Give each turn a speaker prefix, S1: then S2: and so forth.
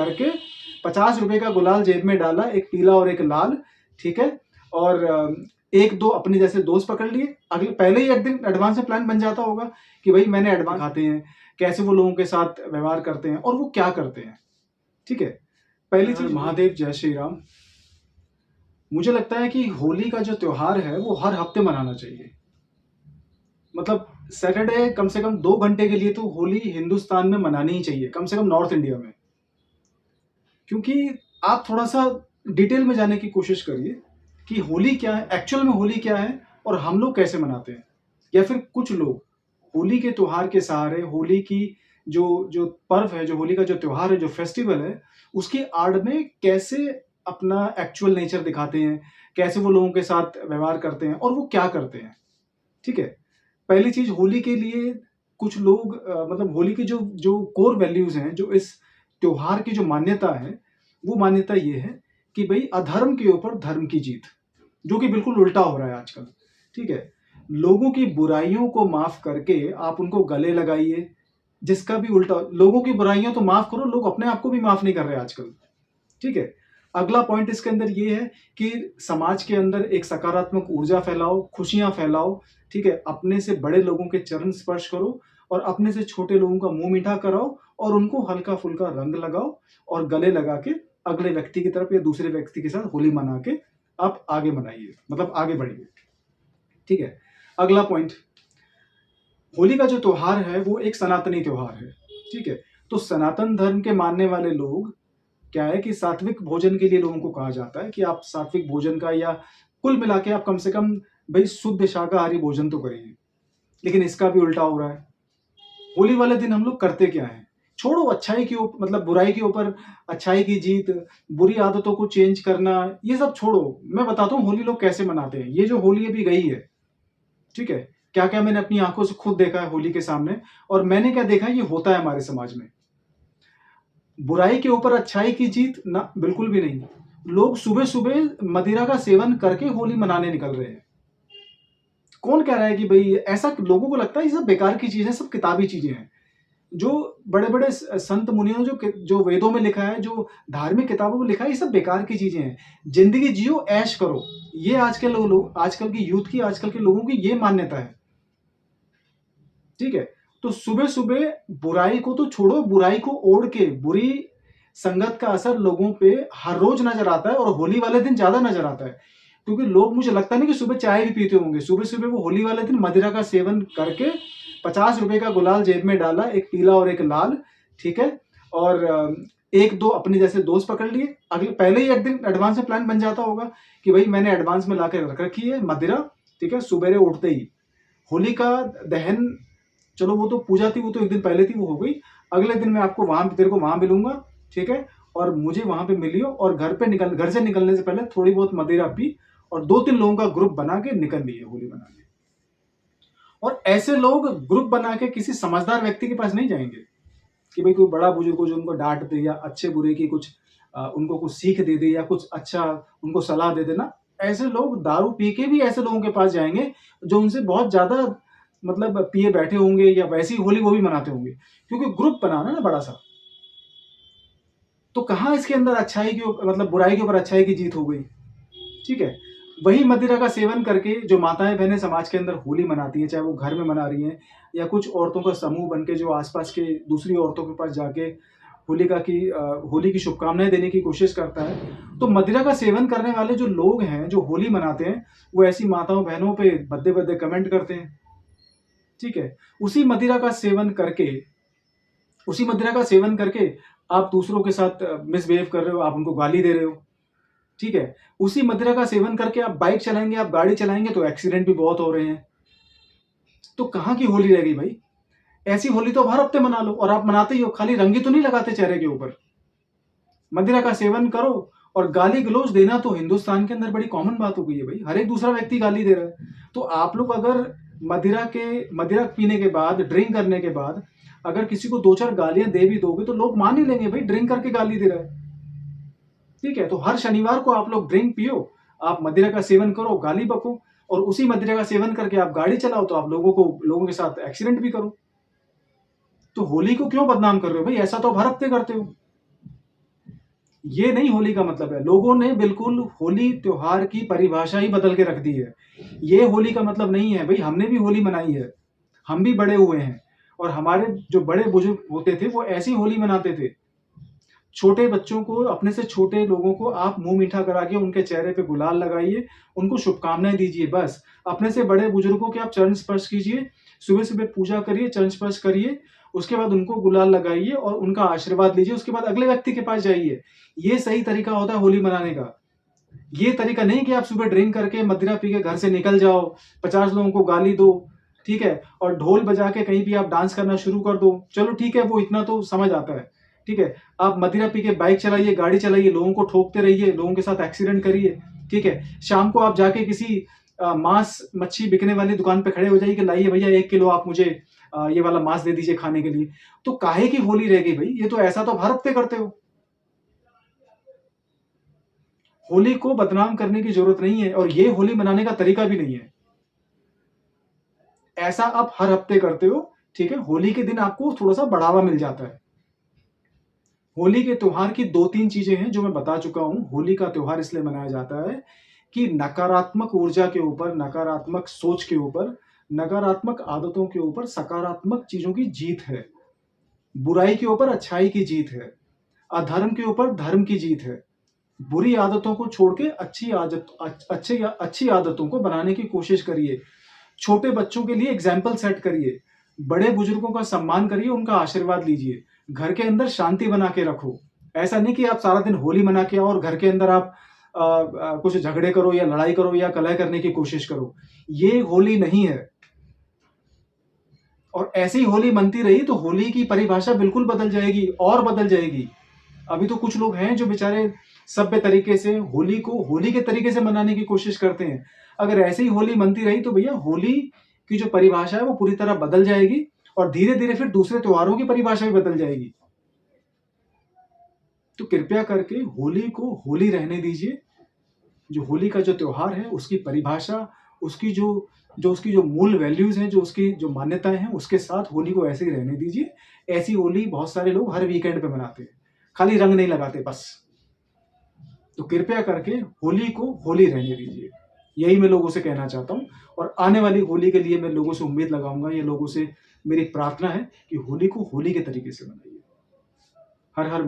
S1: करके 50 रुपए का गुलाल जेब में डाला, एक पीला और एक लाल, ठीक है। और एक दो अपने जैसे दोस्त पकड़ लिए, अगले पहले ही एक दिन एडवांस में प्लान बन जाता होगा कि भाई मैंने एडवांस खाते हैं, कैसे वो लोगों के साथ व्यवहार करते हैं और वो क्या करते हैं, ठीक है। पहली चीज, महादेव जय श्री राम। मुझे लगता है कि होली का जो त्योहार है वो हर हफ्ते मनाना चाहिए। मतलब सैटरडे कम से कम 2 घंटे के लिए तो होली हिंदुस्तान में मनानी ही चाहिए, कम से कम नॉर्थ इंडिया में। क्योंकि आप थोड़ा सा डिटेल में जाने की कोशिश करिए कि होली क्या है, एक्चुअल में होली क्या है और हम लोग कैसे मनाते हैं। या फिर कुछ लोग होली के त्योहार के सहारे, होली की जो जो पर्व है, जो होली का जो त्योहार है, जो फेस्टिवल है, उसकी आड़ में कैसे अपना एक्चुअल नेचर दिखाते हैं, कैसे वो लोगों के साथ व्यवहार करते हैं और वो क्या करते हैं, ठीक है। पहली चीज, होली के लिए कुछ लोग मतलब होली की जो जो कोर वैल्यूज हैं, जो इस त्योहार की जो मान्यता है, वो मान्यता ये है कि भाई अधर्म के ऊपर धर्म की जीत, जो कि बिल्कुल उल्टा हो रहा है आजकल, ठीक है। लोगों की बुराइयों को माफ करके आप उनको गले लगाइए, जिसका भी उल्टा, लोगों की बुराइयां तो माफ करो, लोग अपने आप को भी माफ नहीं कर रहे आजकल, ठीक है। अगला पॉइंट इसके अंदर ये है कि समाज के अंदर एक सकारात्मक ऊर्जा फैलाओ, खुशियां फैलाओ, ठीक है। अपने से बड़े लोगों के चरण स्पर्श करो और अपने से छोटे लोगों का मुंह मीठा कराओ और उनको हल्का फुल्का रंग लगाओ और गले लगा के अगले व्यक्ति की तरफ या दूसरे व्यक्ति के साथ होली मना के आप आगे मनाइए, मतलब आगे बढ़िए, ठीक है। अगला पॉइंट, होली का जो त्योहार है वो एक सनातनी त्योहार है, ठीक है। तो सनातन धर्म के मानने वाले लोग क्या है कि सात्विक भोजन के लिए लोगों को कहा जाता है कि आप सात्विक भोजन का, या कुल मिला के आप कम से कम भाई शुद्ध शाकाहारी भोजन तो करिए। लेकिन इसका भी उल्टा हो रहा है। होली वाले दिन हम लोग करते क्या है, छोड़ो अच्छाई के ऊपर, मतलब बुराई के ऊपर अच्छाई की जीत, बुरी आदतों को चेंज करना, ये सब छोड़ो। मैं बताता हूँ होली लोग कैसे मनाते हैं। ये जो होली अभी गई है, ठीक है, क्या क्या मैंने अपनी आंखों से खुद देखा है होली के सामने, और मैंने क्या देखा है ये होता है हमारे समाज में। बुराई के ऊपर अच्छाई की जीत ना, बिल्कुल भी नहीं। लोग सुबह सुबह मदिरा का सेवन करके होली मनाने निकल रहे हैं। कौन कह रहा है कि भाई ऐसा, लोगों को लगता है ये सब बेकार की चीजें, सब किताबी चीजें हैं। जो बड़े बड़े संत मुनियों ने जो वेदों में लिखा है, जो धार्मिक किताबों में लिखा है, ये सब बेकार की चीजें हैं। जिंदगी जियो, ऐश करो, ये आजकल लोग, आजकल की यूथ की, आजकल के लोगों की ये मान्यता है, ठीक है। तो सुबह सुबह बुराई को तो छोड़ो, बुराई को ओढ़ के, बुरी संगत का असर लोगों पे हर रोज नजर आता है और होली वाले दिन ज्यादा नजर आता है। क्योंकि लोग, मुझे लगता नहीं कि सुबह चाय भी पीते होंगे, सुबह सुबह वो होली वाले दिन मदिरा का सेवन करके 50 रुपए का गुलाल जेब में डाला, एक पीला और एक लाल, ठीक है। और एक दो अपने जैसे दोस्त पकड़ लिए, अगले पहले ही एक दिन एडवांस में प्लान बन जाता होगा कि भाई मैंने एडवांस में लाकर रख रखी है मदिरा, ठीक है। सुबेरे उठते ही होली का दहन, चलो वो तो पूजा थी, वो तो एक दिन पहले थी, वो हो गई। अगले दिन मैं आपको वहां, तेरे को वहां मिलूंगा, ठीक है। और मुझे वहां पे मिलियो, और घर से निकलने से पहले थोड़ी बहुत मदिरा पी और 2-3 लोगों का ग्रुप बना के निकल लिए होली मनाने। और ऐसे लोग ग्रुप बना के किसी समझदार व्यक्ति के पास नहीं जाएंगे कि भाई कोई बड़ा बुजुर्ग को जो उनको डांट दे या अच्छे बुरे की कुछ उनको कुछ सीख दे दे या कुछ अच्छा उनको सलाह दे देना। ऐसे लोग दारू पी के भी ऐसे लोगों के पास जाएंगे जो उनसे बहुत ज्यादा, मतलब पिए बैठे होंगे, या वैसी होली वो भी मनाते होंगे, क्योंकि ग्रुप बनाना ना बड़ा सा। तो कहाँ इसके अंदर अच्छाई की, मतलब बुराई के ऊपर अच्छाई की जीत हो गई, ठीक है। वही मदिरा का सेवन करके जो माताएं बहनें समाज के अंदर होली मनाती हैं, चाहे वो घर में मना रही हैं या कुछ औरतों का समूह बन के जो आसपास के दूसरी औरतों के पास जाके होली की शुभकामनाएं देने की कोशिश करता है। तो मदिरा का सेवन करने वाले जो लोग हैं, जो होली मनाते हैं, वो ऐसी माताओं बहनों पे भद्दे भद्दे कमेंट करते हैं, ठीक है। उसी मदिरा का सेवन करके, उसी मदिरा का सेवन करके आप दूसरों के साथ मिसबिहेव कर रहे हो, आप उनको गाली दे रहे हो, ठीक है। उसी मदिरा का सेवन करके आप बाइक चलाएंगे, आप गाड़ी चलाएंगे, तो एक्सीडेंट भी बहुत हो रहे हैं। तो कहां की होली रह गई भाई? ऐसी होली तो हर हफ्ते मना लो, और आप मनाते ही हो, खाली रंगी तो नहीं लगाते चेहरे के ऊपर। मदिरा का सेवन करो, और गाली गलौज देना तो हिंदुस्तान के अंदर बड़ी कॉमन बात हो गई है भाई, हर एक दूसरा व्यक्ति गाली दे रहा है। तो आप लोग अगर मदिरा पीने के बाद, ड्रिंक करने के बाद अगर किसी को 2-4 गालियां दे भी दोगे तो लोग मान ही लेंगे भाई, ड्रिंक करके गाली दे रहा है, ठीक है। तो हर शनिवार को आप लोग ड्रिंक पियो, आप मदिरा का सेवन करो, गाली बको, और उसी मदिरा का सेवन करके आप गाड़ी चलाओ, तो आप लोगों के साथ एक्सीडेंट भी करो। तो होली को क्यों बदनाम कर रहे हो भाई? ऐसा तो आप हर हफ्ते करते हो। ये नहीं होली का मतलब है। लोगों ने बिल्कुल होली त्योहार की परिभाषा ही बदल के रख दी है। ये होली का मतलब नहीं है। भई हमने भी होली मनाई है। हम भी बड़े हुए हैं और हमारे जो बड़े-बुजुर्ग होते थे वो ऐसी होली मनाते थे। छोटे बच्चों को, अपने से छोटे लोगों को आप मुँह मीठा करा के उनके चेहरे पे गुलाल लगाइए, उनको शुभकामनाएँ दीजिए बस। अपने से बड़े बुजुर्गों के आप चरण स्पर्श कीजिए, सुबह-सुबह पूजा करिए, चरण स्पर्श करिए, उसके बाद उनको गुलाल लगाइए और उनका आशीर्वाद लीजिए, उसके बाद अगले व्यक्ति के पास जाइए। ये सही तरीका होता है होली मनाने का। ये तरीका नहीं कि आप सुबह ड्रिंक करके मदिरा पी के घर से निकल जाओ, 50 लोगों को गाली दो, ठीक है? और ढोल बजा के कहीं भी आप डांस करना शुरू कर दो। चलो ठीक है, वो इतना तो समझ आता है, ठीक है? आप मदिरा पी के बाइक चलाइए, गाड़ी चलाइए, लोगों को ठोकते रहिए, लोगों के साथ एक्सीडेंट करिए, ठीक है? शाम को आप जाके किसी मांस मच्छी बिकने वाली दुकान पे खड़े हो जाइए कि लाइए भैया 1 किलो आप मुझे ये वाला मांस दे दीजिए खाने के लिए। तो काहे की होली रह गई भई? ये तो ऐसा तो हर हफ्ते करते हो। होली को बदनाम करने की ज़रूरत नहीं है और ये होली मनाने का तरीका भी नहीं है। ऐसा आप हर हफ्ते करते हो, ठीक है? होली के दिन आपको थोड़ा-सा बढ़ावा मिल जाता है। होली के त्योहार की 2-3 चीज़ें हैं जो मैं बता चुका हूँ। होली का त्योहार इसलिए मनाया जाता है कि नकारात्मक ऊर्जा के ऊपर, नकारात्मक सोच के ऊपर, नकारात्मक आदतों के ऊपर सकारात्मक चीज़ों की जीत है। बुराई के ऊपर अच्छाई की जीत है। अधर्म के ऊपर धर्म की जीत है। बुरी आदतों को छोड़ के अच्छी आदतों को बनाने की कोशिश करिए। छोटे बच्चों के लिए एग्जाम्पल सेट करिए। बड़े बुजुर्गों का सम्मान करिए, उनका आशीर्वाद लीजिए। घर के अंदर शांति बना के रखो। ऐसा नहीं कि आप सारा दिन होली मना के आओ और घर के अंदर आप कुछ झगड़े करो या लड़ाई करो या कलह करने की कोशिश करो। ये होली नहीं है। और ऐसी ही होली मनती रही तो होली की परिभाषा बिल्कुल बदल जाएगी और बदल जाएगी। अभी तो कुछ लोग हैं जो बेचारे सभ्य तरीके से होली को होली के तरीके से मनाने की कोशिश करते हैं। अगर ऐसे ही होली मनती रही तो भैया होली की जो परिभाषा है वो पूरी तरह बदल जाएगी और धीरे-धीरे फिर दूसरे त्योहारों की परिभाषा भी बदल जाएगी। तो कृपया करके होली को होली रहने दीजिए। जो होली का जो त्योहार है उसकी परिभाषा, उसकी उसकी जो मूल वैल्यूज़ हैं, जो उसकी जो मान्यताएँ हैं, उसके साथ होली को ऐसे ही रहने दीजिए। ऐसी होली बहुत सारे लोग हर वीकेंड पे मनाते हैं। खाली रंग नहीं लगाते बस। तो कृपया करके होली को होली रहने दीजिए। यही मैं लोगों से कहना चाहता हूँ और आने वाली होली के लिए मैं लोगों से उम्मीद लगाऊँगा, ये लोगों से मेरी प्रार्थना है कि होली को होली के तरीके से मनाइए। हर हर